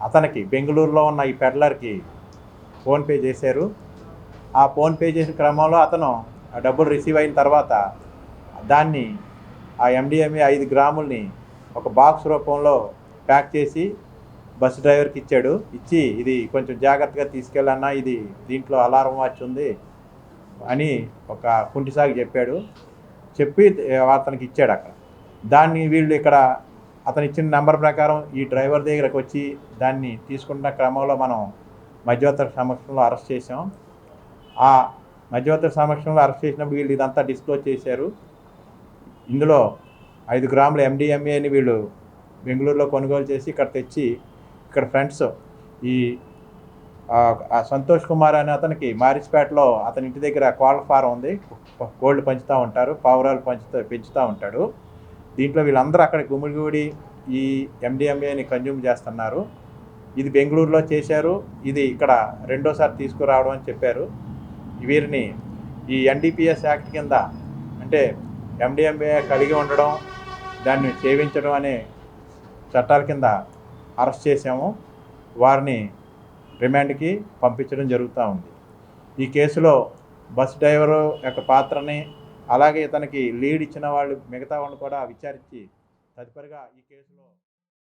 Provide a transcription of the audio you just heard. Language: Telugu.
అతనికి బెంగళూరులో ఉన్న ఈ పెడ్లర్కి ఫోన్పే చేశారు. ఆ ఫోన్పే చేసిన క్రమంలో అతను ఆ డబ్బులు రిసీవ్ అయిన తర్వాత దాన్ని ఆ ఎండిఎంఏ 5 గ్రాములని ఒక బాక్స్ రూపంలో ప్యాక్ చేసి బస్ డ్రైవర్కి ఇచ్చాడు. ఇచ్చి ఇది కొంచెం జాగ్రత్తగా తీసుకెళ్ళన్నా, ఇది దీంట్లో అలారం వాచ్ ఉంది అని ఒక కుంటిసాగి చెప్పాడు. చెప్పి అతనికి ఇచ్చాడు అక్కడ. దాన్ని వీళ్ళు ఇక్కడ అతను ఇచ్చిన నెంబర్ ప్రకారం ఈ డ్రైవర్ దగ్గరకు వచ్చి దాన్ని తీసుకున్న క్రమంలో మనం మధ్యవర్తుల సమక్షంలో అరెస్ట్ చేసాం. ఆ మధ్యవర్తుల సమక్షంలో అరెస్ట్ చేసినప్పుడు వీళ్ళు ఇదంతా డిస్క్లోజ్ చేశారు. ఇందులో 5 గ్రాముల ఎండిఎంఏని వీళ్ళు బెంగళూరులో కొనుగోలు చేసి ఇక్కడ తెచ్చి ఇక్కడ ఫ్రెండ్స్ ఈ సంతోష్ కుమార్ అనే అతనికి మారిస్పేటలో అతని ఇంటి దగ్గర కోళ్ళ ఫారం ఉంది. కోళ్ళు పెంచుతూ ఉంటారు, పావురాలు పెంచుతూ ఉంటాడు. దీంట్లో వీళ్ళందరూ అక్కడ గుమిగూడి ఈ ఎండిఎంఏని కన్జ్యూమ్ చేస్తున్నారు. ఇది బెంగళూరులో చేశారు, ఇది ఇక్కడ రెండోసారి తీసుకురావడం అని చెప్పారు. వీరిని ఈ ఎన్డీపీఎస్ యాక్ట్ కింద, అంటే ఎండిఎంఏ కలిగి ఉండడం, దాన్ని సేవించడం అనే చట్టాల కింద అరెస్ట్ చేసాము. వారిని రిమాండ్కి పంపించడం జరుగుతూ ఉంది. ఈ కేసులో బస్ డ్రైవరు యొక్క పాత్రని, అలాగే ఇతనికి లీడ్ ఇచ్చిన వాళ్ళు మిగతా వాళ్ళు కూడా విచారించి తదుపరిగా ఈ కేసులో